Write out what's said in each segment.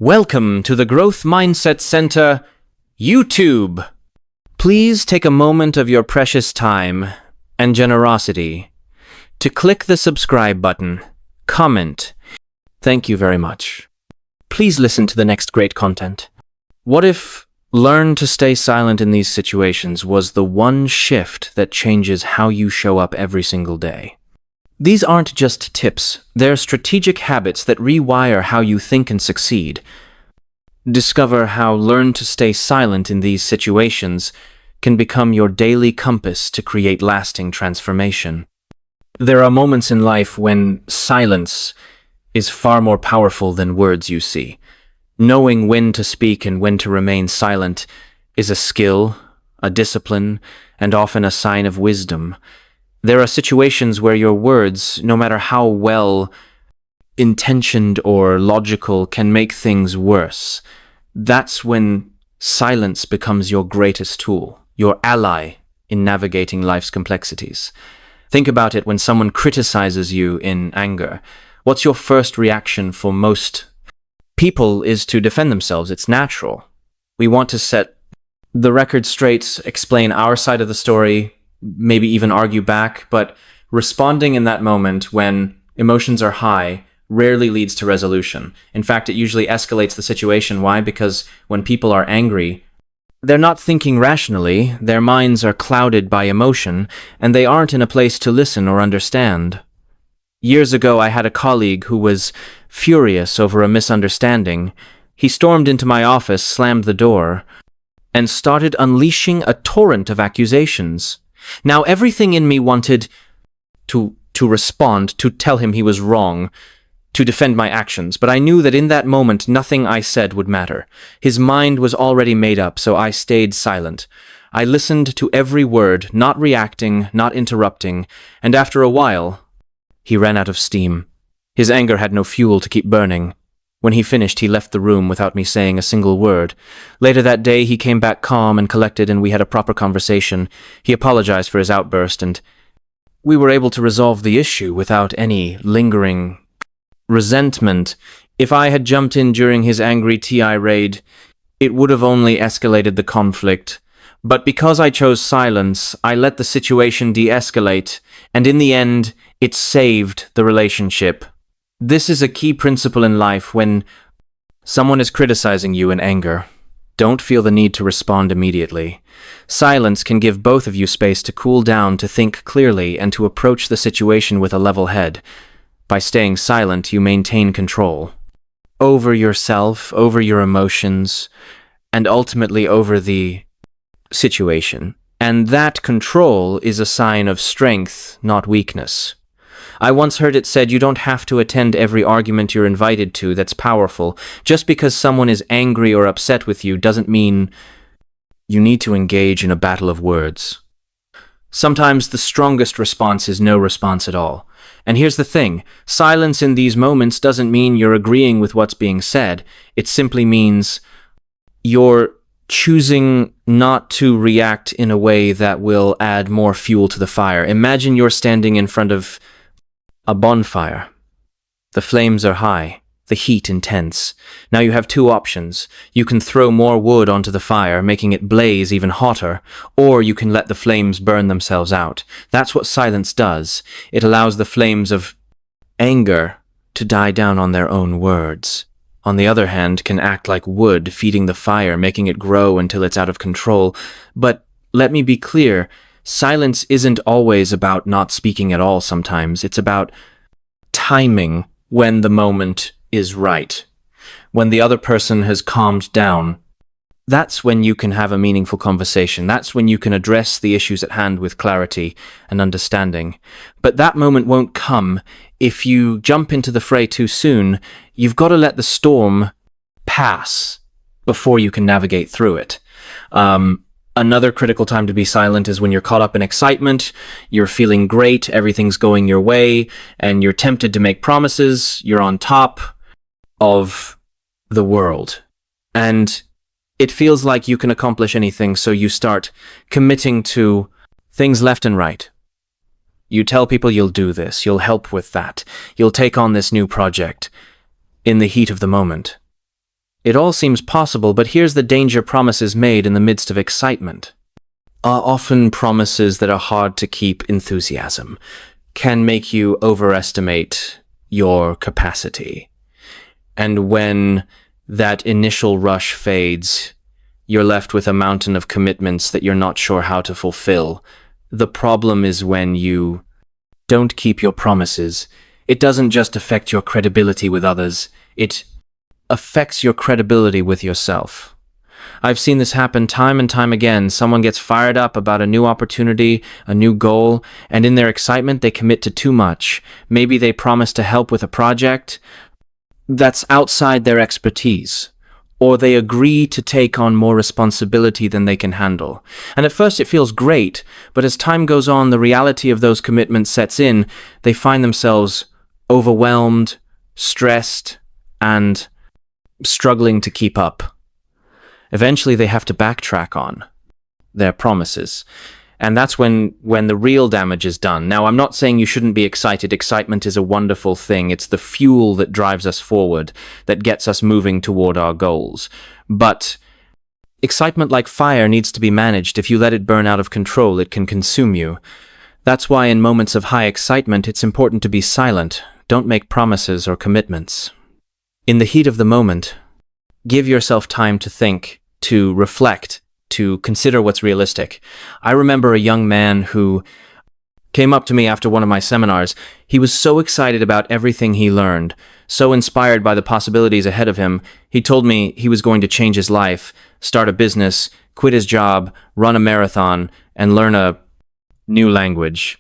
Welcome to the Growth Mindset Center YouTube. Please take a moment of your precious time and generosity to click the subscribe button, comment. Thank you very much. Please listen to the next great content. What if learn to stay silent in these situations was the one shift that changes how you show up every single day? These aren't just tips, they're strategic habits that rewire how you think and succeed. Discover how learn to stay silent in these situations can become your daily compass to create lasting transformation. There are moments in life when silence is far more powerful than words you see. Knowing when to speak and when to remain silent is a skill, a discipline, and often a sign of wisdom. There are situations where your words, no matter how well intentioned or logical, can make things worse. That's when silence becomes your greatest tool, your ally in navigating life's complexities. Think about it when someone criticizes you in anger. What's your first reaction for most people is to defend themselves. It's natural. We want to set the record straight, explain our side of the story, maybe even argue back, but responding in that moment when emotions are high rarely leads to resolution. In fact, it usually escalates the situation. Why? Because when people are angry, they're not thinking rationally, their minds are clouded by emotion, and they aren't in a place to listen or understand. Years ago, I had a colleague who was furious over a misunderstanding. He stormed into my office, slammed the door, and started unleashing a torrent of accusations. Now, everything in me wanted to respond, to tell him he was wrong, to defend my actions, but I knew that in that moment nothing I said would matter. His mind was already made up, so I stayed silent. I listened to every word, not reacting, not interrupting, and after a while, he ran out of steam. His anger had no fuel to keep burning. When he finished, he left the room without me saying a single word. Later that day, he came back calm and collected, and we had a proper conversation. He apologized for his outburst, and we were able to resolve the issue without any lingering resentment. If I had jumped in during his angry tirade, it would have only escalated the conflict. But because I chose silence, I let the situation de-escalate, and in the end, it saved the relationship. This is a key principle in life. When someone is criticizing you in anger, don't feel the need to respond immediately. Silence can give both of you space to cool down, to think clearly, and to approach the situation with a level head. By staying silent, you maintain control over yourself, over your emotions, and ultimately over the situation. And that control is a sign of strength, not weakness. I once heard it said you don't have to attend every argument you're invited to that's powerful. Just because someone is angry or upset with you doesn't mean you need to engage in a battle of words. Sometimes the strongest response is no response at all. And here's the thing, silence in these moments doesn't mean you're agreeing with what's being said. It simply means you're choosing not to react in a way that will add more fuel to the fire. Imagine you're standing in front of a bonfire. The flames are high, the heat intense. Now you have two options. You can throw more wood onto the fire, making it blaze even hotter, or you can let the flames burn themselves out. That's what silence does. It allows the flames of anger to die down on their own words. On the other hand, can act like wood, feeding the fire, making it grow until it's out of control. But let me be clear, silence isn't always about not speaking at all sometimes. It's about timing when the moment is right. When the other person has calmed down, that's when you can have a meaningful conversation. That's when you can address the issues at hand with clarity and understanding. But that moment won't come if you jump into the fray too soon. You've got to let the storm pass before you can navigate through it. Another critical time to be silent is when you're caught up in excitement, you're feeling great, everything's going your way, and you're tempted to make promises, you're on top of the world. And it feels like you can accomplish anything, so you start committing to things left and right. You tell people you'll do this, you'll help with that, you'll take on this new project in the heat of the moment. It all seems possible, but here's the danger: promises made in the midst of excitement are often promises that are hard to keep. Enthusiasm can make you overestimate your capacity. And when that initial rush fades, you're left with a mountain of commitments that you're not sure how to fulfill. The problem is when you don't keep your promises. It doesn't just affect your credibility with others, it affects your credibility with yourself. I've seen this happen time and time again. Someone gets fired up about a new opportunity, a new goal, and in their excitement they commit to too much. Maybe they promise to help with a project that's outside their expertise, or they agree to take on more responsibility than they can handle. And at first it feels great, but as time goes on, the reality of those commitments sets in. They find themselves overwhelmed, stressed, and struggling to keep up. Eventually they have to backtrack on their promises. And that's when the real damage is done. Now, I'm not saying you shouldn't be excited. Excitement is a wonderful thing. It's the fuel that drives us forward, that gets us moving toward our goals. But excitement, like fire, needs to be managed. If you let it burn out of control, it can consume you. That's why in moments of high excitement, it's important to be silent. Don't make promises or commitments. In the heat of the moment, give yourself time to think, to reflect, to consider what's realistic. I remember a young man who came up to me after one of my seminars. He was so excited about everything he learned, so inspired by the possibilities ahead of him. He told me he was going to change his life, start a business, quit his job, run a marathon, and learn a new language.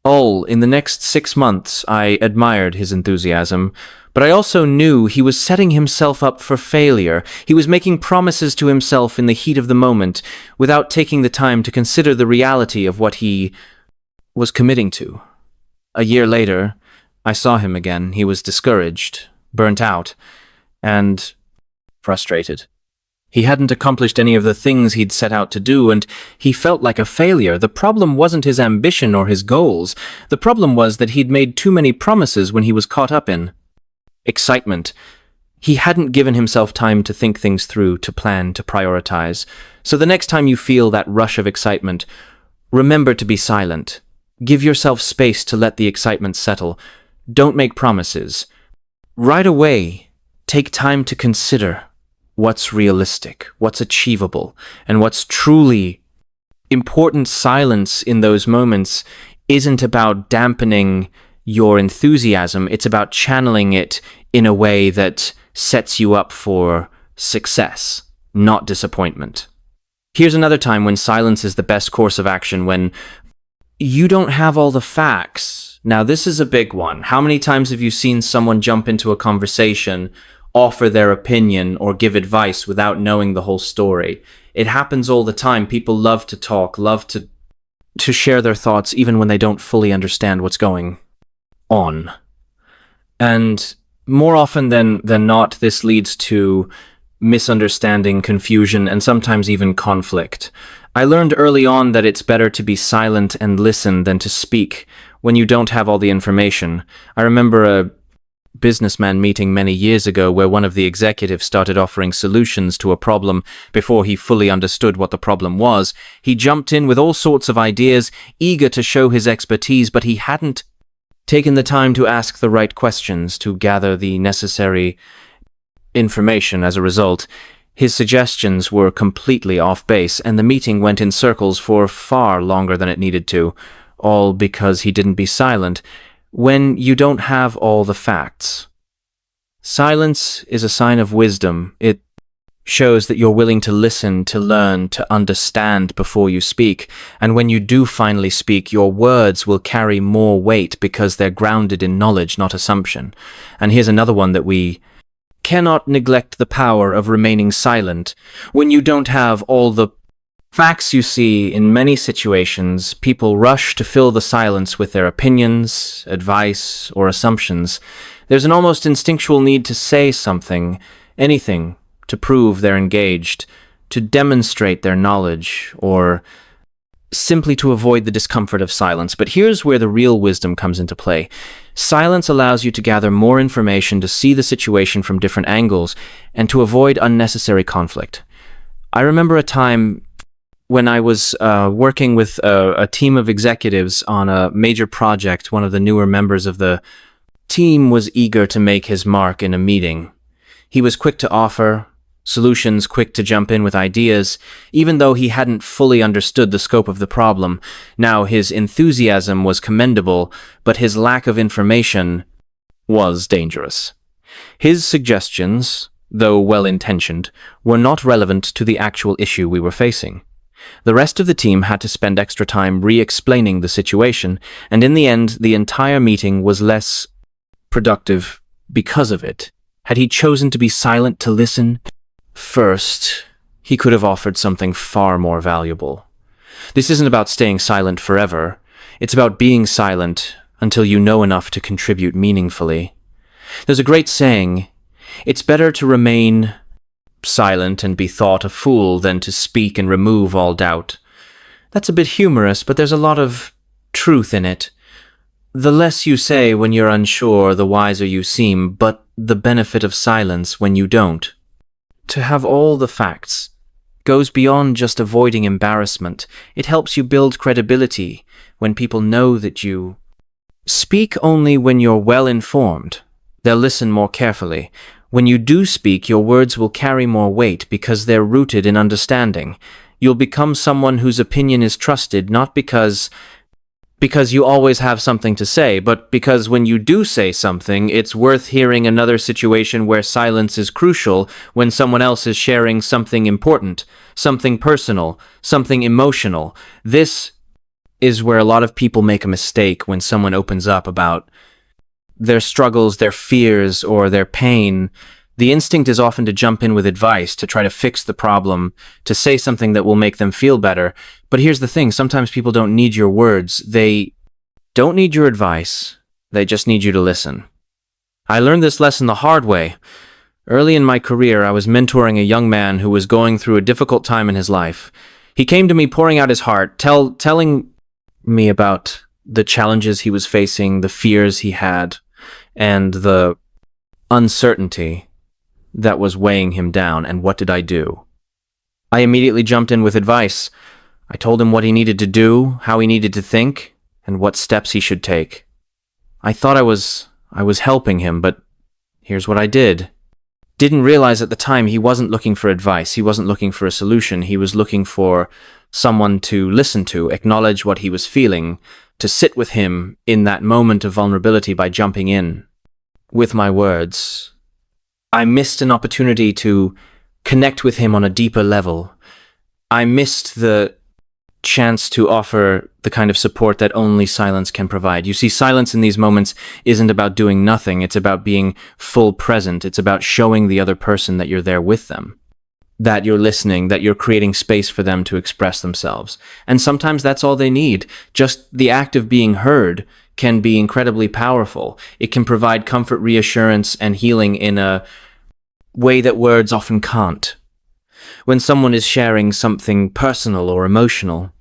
All in the next 6 months. I admired his enthusiasm, but I also knew he was setting himself up for failure. He was making promises to himself in the heat of the moment without taking the time to consider the reality of what he was committing to. A year later, I saw him again. He was discouraged, burnt out, and frustrated. He hadn't accomplished any of the things he'd set out to do, and he felt like a failure. The problem wasn't his ambition or his goals. The problem was that he'd made too many promises when he was caught up in excitement. He hadn't given himself time to think things through, to plan, to prioritize. So the next time you feel that rush of excitement, remember to be silent. Give yourself space to let the excitement settle. Don't make promises. Right away, take time to consider what's realistic, what's achievable, and what's truly important. Silence in those moments isn't about dampening your enthusiasm. It's about channeling it in a way that sets you up for success, not disappointment. Here's another time when silence is the best course of action: when you don't have all the facts. Now, this is a big one. How many times have you seen someone jump into a conversation, offer their opinion, or give advice without knowing the whole story? It happens all the time. People love to talk, love to share their thoughts, even when they don't fully understand what's going on. And more often than not, this leads to misunderstanding, confusion, and sometimes even conflict. I learned early on that it's better to be silent and listen than to speak when you don't have all the information. I remember a businessman meeting many years ago where one of the executives started offering solutions to a problem before he fully understood what the problem was. He jumped in with all sorts of ideas, eager to show his expertise, but he hadn't taken the time to ask the right questions, to gather the necessary information. As a result, his suggestions were completely off base, and the meeting went in circles for far longer than it needed to, all because he didn't be silent when you don't have all the facts. Silence is a sign of wisdom. It shows that you're willing to listen, to learn, to understand before you speak. And when you do finally speak, your words will carry more weight because they're grounded in knowledge, not assumption. And here's another one that we cannot neglect: the power of remaining silent. When you don't have all the facts, you see, in many situations, people rush to fill the silence with their opinions, advice, or assumptions. There's an almost instinctual need to say something, anything, to prove they're engaged, to demonstrate their knowledge, or simply to avoid the discomfort of silence. But here's where the real wisdom comes into play. Silence allows you to gather more information, to see the situation from different angles, and to avoid unnecessary conflict. I remember a time when I was working with a team of executives on a major project. One of the newer members of the team was eager to make his mark in a meeting. He was quick to offer solutions, quick to jump in with ideas, even though he hadn't fully understood the scope of the problem. Now, his enthusiasm was commendable, but his lack of information was dangerous. His suggestions, though well-intentioned, were not relevant to the actual issue we were facing. The rest of the team had to spend extra time re-explaining the situation, and in the end, the entire meeting was less productive because of it. Had he chosen to be silent to listen first, he could have offered something far more valuable. This isn't about staying silent forever. It's about being silent until you know enough to contribute meaningfully. There's a great saying, it's better to remain silent and be thought a fool than to speak and remove all doubt. That's a bit humorous, but there's a lot of truth in it. The less you say when you're unsure, the wiser you seem, but the benefit of silence when you don't. To have all the facts goes beyond just avoiding embarrassment. It helps you build credibility when people know that you speak only when you're well informed. They'll listen more carefully. When you do speak, your words will carry more weight because they're rooted in understanding. You'll become someone whose opinion is trusted, not because you always have something to say, but because when you do say something, it's worth hearing. Another situation where silence is crucial, when someone else is sharing something important, something personal, something emotional. This is where a lot of people make a mistake when someone opens up about their struggles, their fears, or their pain. The instinct is often to jump in with advice, to try to fix the problem, to say something that will make them feel better. But here's the thing, sometimes people don't need your words. They don't need your advice. They just need you to listen. I learned this lesson the hard way. Early in my career, I was mentoring a young man who was going through a difficult time in his life. He came to me pouring out his heart, telling me about the challenges he was facing, the fears he had, and the uncertainty that was weighing him down. And what did I do? I immediately jumped in with advice. I told him what he needed to do, how he needed to think, and what steps he should take. I thought I was helping him, but here's what I did. Didn't realize at the time he wasn't looking for advice. He wasn't looking for a solution. He was looking for someone to listen to, acknowledge what he was feeling, to sit with him in that moment of vulnerability by jumping in with my words. I missed an opportunity to connect with him on a deeper level. I missed the chance to offer the kind of support that only silence can provide. You see, silence in these moments isn't about doing nothing. It's about being full present. It's about showing the other person that you're there with them, that you're listening, that you're creating space for them to express themselves. And sometimes that's all they need. Just the act of being heard can be incredibly powerful. It can provide comfort, reassurance, and healing in a way that words often can't. When someone is sharing something personal or emotional,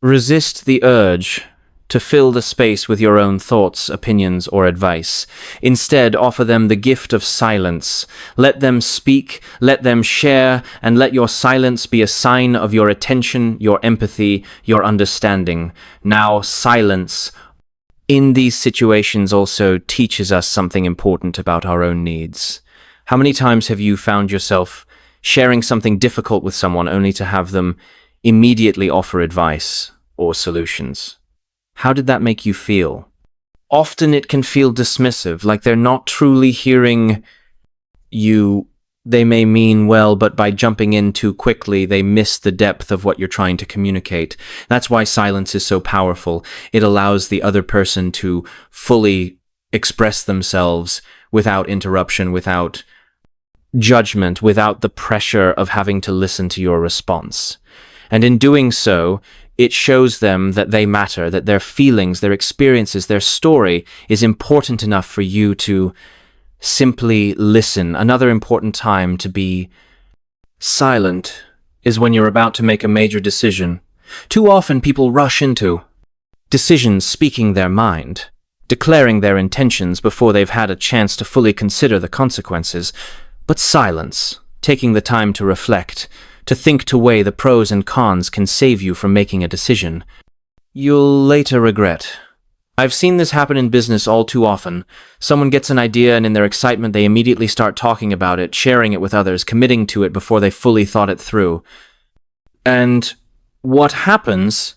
resist the urge to fill the space with your own thoughts, opinions, or advice. Instead, offer them the gift of silence. Let them speak, let them share, and let your silence be a sign of your attention, your empathy, your understanding. Now, silence in these situations also teaches us something important about our own needs. How many times have you found yourself sharing something difficult with someone only to have them immediately offer advice or solutions? How did that make you feel? Often it can feel dismissive, like they're not truly hearing you. They may mean well, but by jumping in too quickly, they miss the depth of what you're trying to communicate. That's why silence is so powerful. It allows the other person to fully express themselves without interruption, without judgment, without the pressure of having to listen to your response. And in doing so, it shows them that they matter, that their feelings, their experiences, their story is important enough for you to simply listen. Another important time to be silent is when you're about to make a major decision. Too often people rush into decisions speaking their mind, declaring their intentions before they've had a chance to fully consider the consequences. But silence, taking the time to reflect, to think, to weigh the pros and cons, can save you from making a decision you'll later regret. I've seen this happen in business all too often. Someone gets an idea and in their excitement they immediately start talking about it, sharing it with others, committing to it before they fully thought it through. And what happens,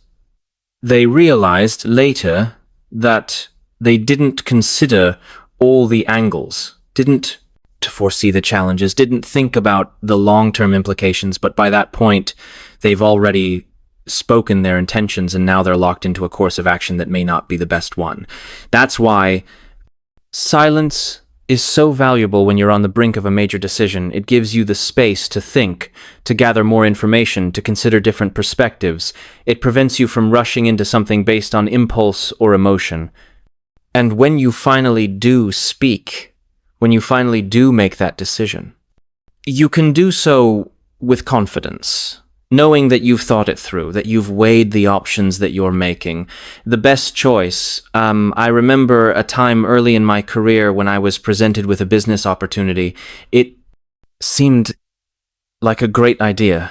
they realized later that they didn't consider all the angles, didn't to foresee the challenges, didn't think about the long-term implications, but by that point, they've already spoken their intentions and now they're locked into a course of action that may not be the best one. That's why silence is so valuable when you're on the brink of a major decision. It gives you the space to think, to gather more information, to consider different perspectives. It prevents you from rushing into something based on impulse or emotion. And when you finally do speak, when you finally do make that decision, you can do so with confidence, knowing that you've thought it through, that you've weighed the options that you're making. The best choice. I remember a time early in my career when I was presented with a business opportunity. It seemed like a great idea.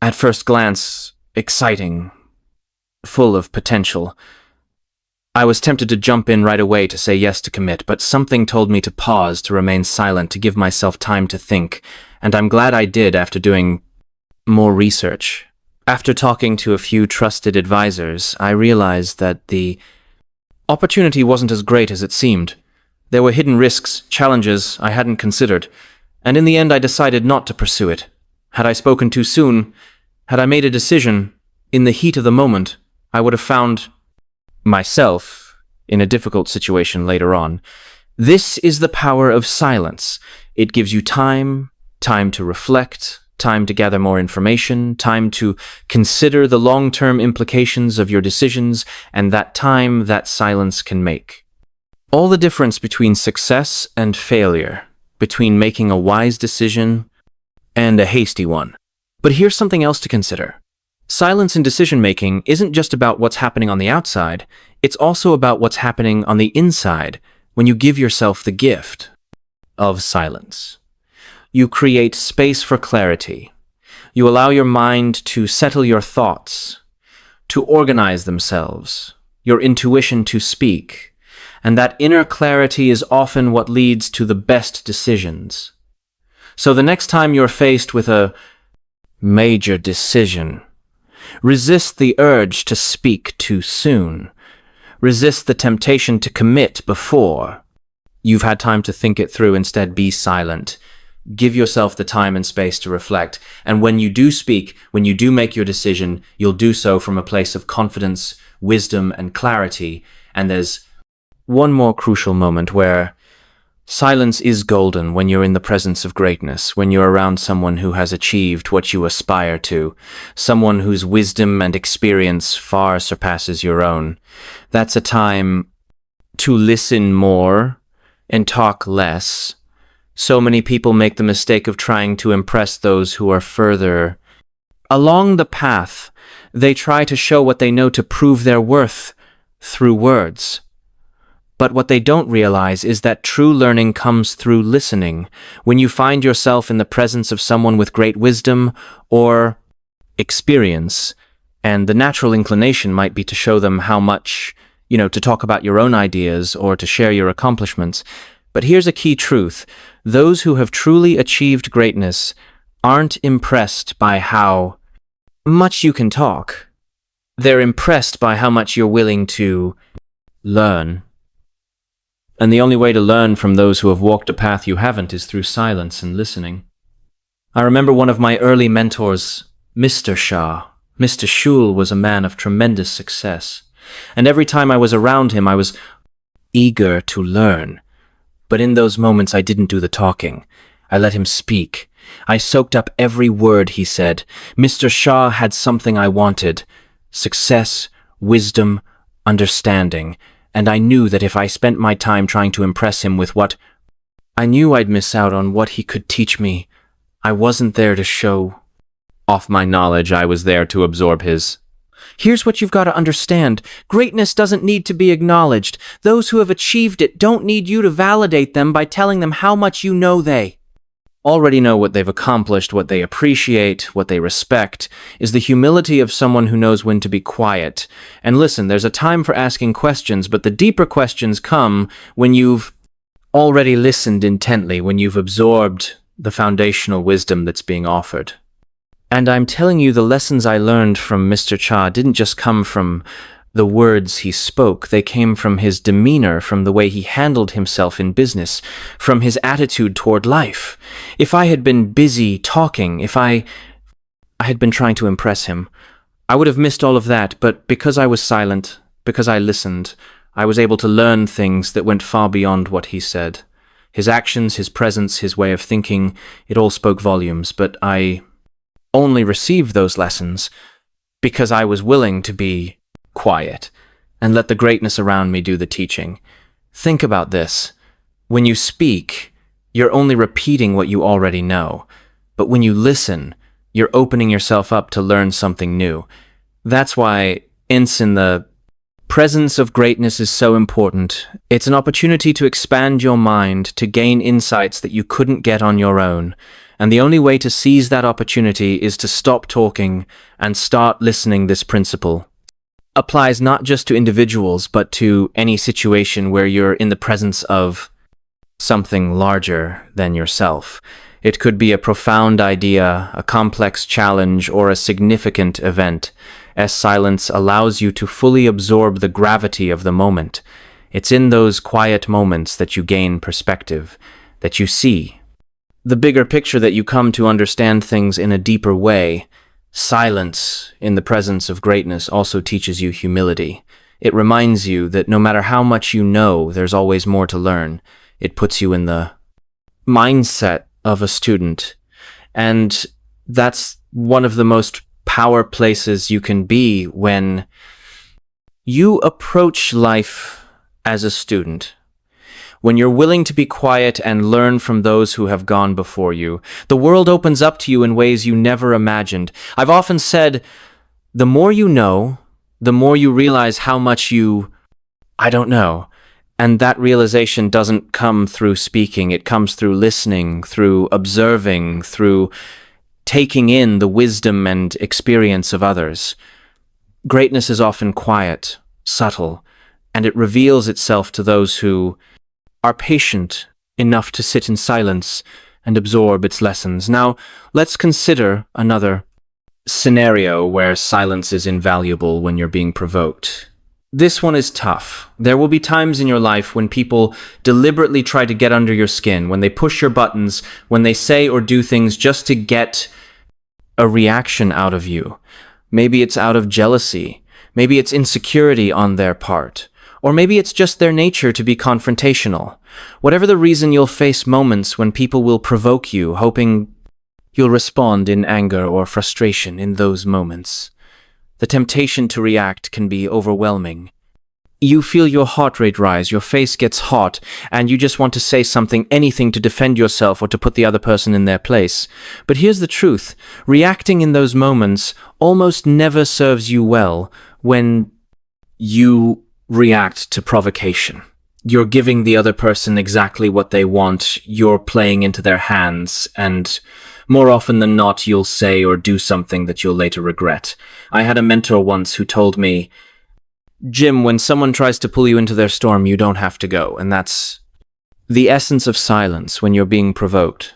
At first glance, exciting, full of potential. I was tempted to jump in right away to say yes, to commit, but something told me to pause, to remain silent, to give myself time to think, and I'm glad I did after doing more research. After talking to a few trusted advisors, I realized that the opportunity wasn't as great as it seemed. There were hidden risks, challenges I hadn't considered, and in the end I decided not to pursue it. Had I spoken too soon, had I made a decision in the heat of the moment, I would have found myself in a difficult situation later on. This is the power of silence. It gives you time to reflect, time to gather more information, time to consider the long-term implications of your decisions, and that time that silence can make all the difference between success and failure, between making a wise decision and a hasty one. But here's something else to consider. Silence in decision-making isn't just about what's happening on the outside, it's also about what's happening on the inside when you give yourself the gift of silence. You create space for clarity. You allow your mind to settle your thoughts, to organize themselves, your intuition to speak, and that inner clarity is often what leads to the best decisions. So the next time you're faced with a major decision, resist the urge to speak too soon. Resist the temptation to commit before you've had time to think it through. Instead, be silent. Give yourself the time and space to reflect. And when you do speak, when you do make your decision, you'll do so from a place of confidence, wisdom, and clarity. And there's one more crucial moment where silence is golden when you're in the presence of greatness, when you're around someone who has achieved what you aspire to, someone whose wisdom and experience far surpasses your own. That's a time to listen more and talk less. So many people make the mistake of trying to impress those who are further along the path. They try to show what they know, to prove their worth through words. But what they don't realize is that true learning comes through listening. When you find yourself in the presence of someone with great wisdom or experience, and the natural inclination might be to show them how much, to talk about your own ideas or to share your accomplishments. But here's a key truth. Those who have truly achieved greatness aren't impressed by how much you can talk. They're impressed by how much you're willing to learn. And the only way to learn from those who have walked a path you haven't is through silence and listening. I remember one of my early mentors, Mr. Shah. Mr. Shul was a man of tremendous success. And every time I was around him, I was eager to learn. But in those moments, I didn't do the talking. I let him speak. I soaked up every word he said. Mr. Shah had something I wanted: success, wisdom, understanding. And I knew that if I spent my time trying to impress him with what I knew, I'd miss out on what he could teach me. I wasn't there to show off my knowledge. I was there to absorb his. Here's what you've got to understand. Greatness doesn't need to be acknowledged. Those who have achieved it don't need you to validate them by telling them how much you know they already know. What they've accomplished, what they appreciate, what they respect, is the humility of someone who knows when to be quiet. And listen, there's a time for asking questions, but the deeper questions come when you've already listened intently, when you've absorbed the foundational wisdom that's being offered. And I'm telling you, the lessons I learned from Mr. Cha didn't just come from the words he spoke. They came from his demeanor, from the way he handled himself in business, from his attitude toward life. If I had been busy talking, if I had been trying to impress him, I would have missed all of that. But because I was silent, because I listened, I was able to learn things that went far beyond what he said. His actions, his presence, his way of thinking, it all spoke volumes. But I only received those lessons because I was willing to be quiet and let the greatness around me do the teaching. Think about this. When you speak, you're only repeating what you already know. But when you listen, you're opening yourself up to learn something new. That's why in the presence of greatness is so important. It's an opportunity to expand your mind, to gain insights that you couldn't get on your own. And the only way to seize that opportunity is to stop talking and start listening. This principle applies not just to individuals, but to any situation where you're in the presence of something larger than yourself. It could be a profound idea, a complex challenge, or a significant event, as silence allows you to fully absorb the gravity of the moment. It's in those quiet moments that you gain perspective, that you see the bigger picture, that you come to understand things in a deeper way. Silence in the presence of greatness also teaches you humility. It reminds you that no matter how much you know, there's always more to learn. It puts you in the mindset of a student. And that's one of the most power places you can be when you approach life as a student. When you're willing to be quiet and learn from those who have gone before you, the world opens up to you in ways you never imagined. I've often said, the more you know, the more you realize how much I don't know. And that realization doesn't come through speaking. It comes through listening, through observing, through taking in the wisdom and experience of others. Greatness is often quiet, subtle, and it reveals itself to those who are patient enough to sit in silence and absorb its lessons. Now, let's consider another scenario where silence is invaluable when you're being provoked. This one is tough. There will be times in your life when people deliberately try to get under your skin, when they push your buttons, when they say or do things just to get a reaction out of you. Maybe it's out of jealousy. Maybe it's insecurity on their part. Or maybe it's just their nature to be confrontational. Whatever the reason, you'll face moments when people will provoke you, hoping you'll respond in anger or frustration. In those moments, the temptation to react can be overwhelming. You feel your heart rate rise, your face gets hot, and you just want to say something, anything to defend yourself or to put the other person in their place. But here's the truth. Reacting in those moments almost never serves you well. When you react to provocation, you're giving the other person exactly what they want. You're playing into their hands, and more often than not, you'll say or do something that you'll later regret. I had a mentor once who told me, Jim, when someone tries to pull you into their storm, you don't have to go. And that's the essence of silence when you're being provoked.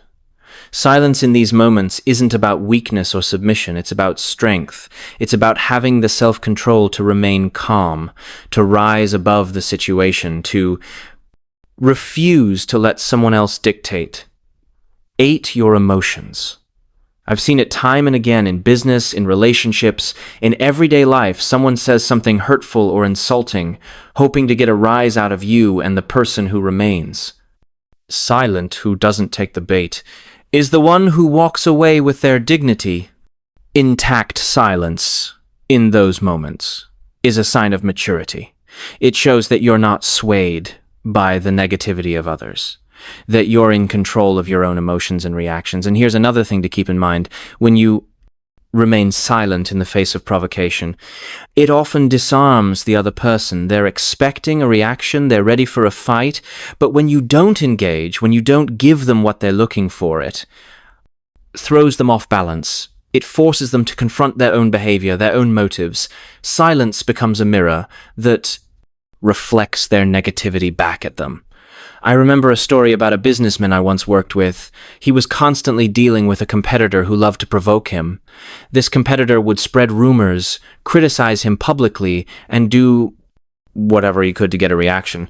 Silence in these moments isn't about weakness or submission. It's about strength. It's about having the self-control to remain calm, to rise above the situation, to refuse to let someone else dictate. Ate your emotions. I've seen it time and again in business, in relationships, in everyday life. Someone says something hurtful or insulting, hoping to get a rise out of you and the person who remains silent, who doesn't take the bait, is the one who walks away with their dignity. Intact silence in those moments is a sign of maturity. It shows that you're not swayed by the negativity of others, that you're in control of your own emotions and reactions. And here's another thing to keep in mind. When you remains silent in the face of provocation. It often disarms the other person. They're expecting a reaction, they're ready for a fight, but when you don't engage, when you don't give them what they're looking for, it throws them off balance. It forces them to confront their own behavior, their own motives. Silence becomes a mirror that reflects their negativity back at them. I remember a story about a businessman I once worked with. He was constantly dealing with a competitor who loved to provoke him. This competitor would spread rumors, criticize him publicly, and do whatever he could to get a reaction.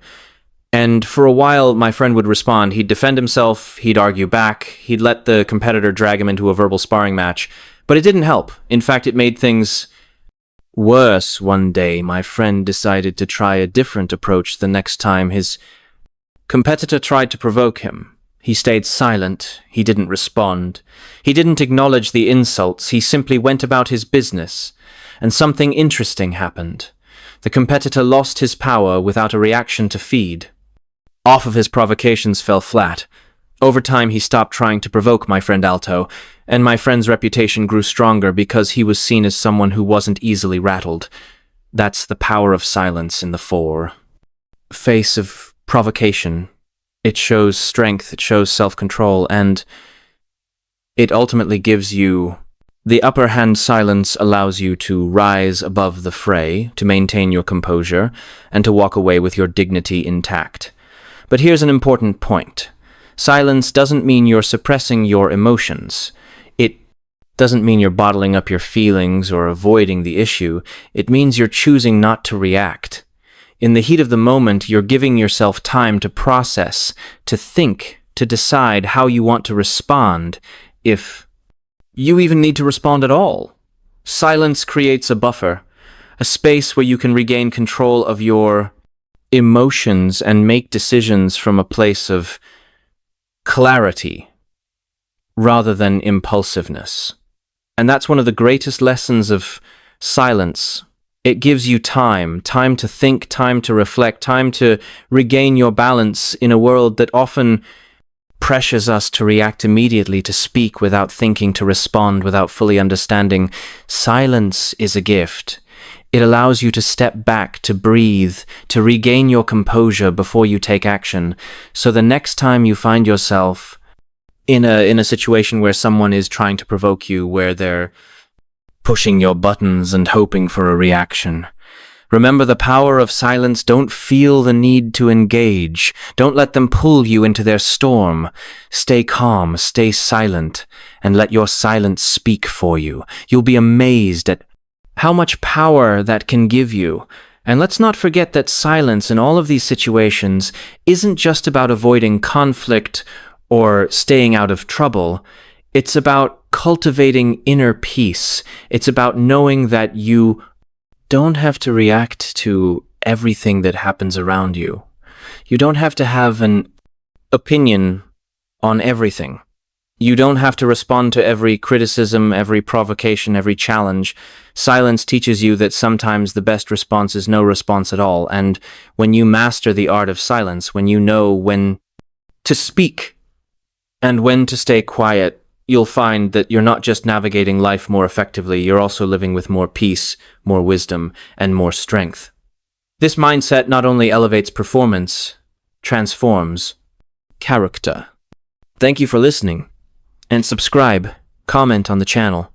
And for a while, my friend would respond. He'd defend himself, he'd argue back, he'd let the competitor drag him into a verbal sparring match. But it didn't help. In fact, it made things worse. One day, my friend decided to try a different approach the next time his competitor tried to provoke him. He stayed silent. He didn't respond. He didn't acknowledge the insults. He simply went about his business. And something interesting happened. The competitor lost his power without a reaction to feed. Off of his provocations fell flat. Over time, he stopped trying to provoke my friend Alto, and my friend's reputation grew stronger because he was seen as someone who wasn't easily rattled. That's the power of silence in the face of provocation. It shows strength, it shows self-control, and it ultimately gives you the upper hand. Silence allows you to rise above the fray, to maintain your composure, and to walk away with your dignity intact. But here's an important point. Silence doesn't mean you're suppressing your emotions. It doesn't mean you're bottling up your feelings or avoiding the issue. It means you're choosing not to react. In the heat of the moment, you're giving yourself time to process, to think, to decide how you want to respond, if you even need to respond at all. Silence creates a buffer, a space where you can regain control of your emotions and make decisions from a place of clarity rather than impulsiveness. And that's one of the greatest lessons of silence. It gives you time to think, time to reflect, time to regain your balance in a world that often pressures us to react immediately, to speak without thinking, to respond without fully understanding. Silence is a gift. It allows you to step back, to breathe, to regain your composure before you take action. So the next time you find yourself in a situation where someone is trying to provoke you, where they're pushing your buttons and hoping for a reaction, remember the power of silence. Don't feel the need to engage. Don't let them pull you into their storm. Stay calm, stay silent, and let your silence speak for you. You'll be amazed at how much power that can give you. And let's not forget that silence in all of these situations isn't just about avoiding conflict or staying out of trouble. It's about cultivating inner peace. It's about knowing that you don't have to react to everything that happens around you. You don't have to have an opinion on everything. You don't have to respond to every criticism, every provocation, every challenge. Silence teaches you that sometimes the best response is no response at all. And when you master the art of silence, when you know when to speak and when to stay quiet, you'll find that you're not just navigating life more effectively, you're also living with more peace, more wisdom, and more strength. This mindset not only elevates performance, transforms character. Thank you for listening, and subscribe, comment on the channel.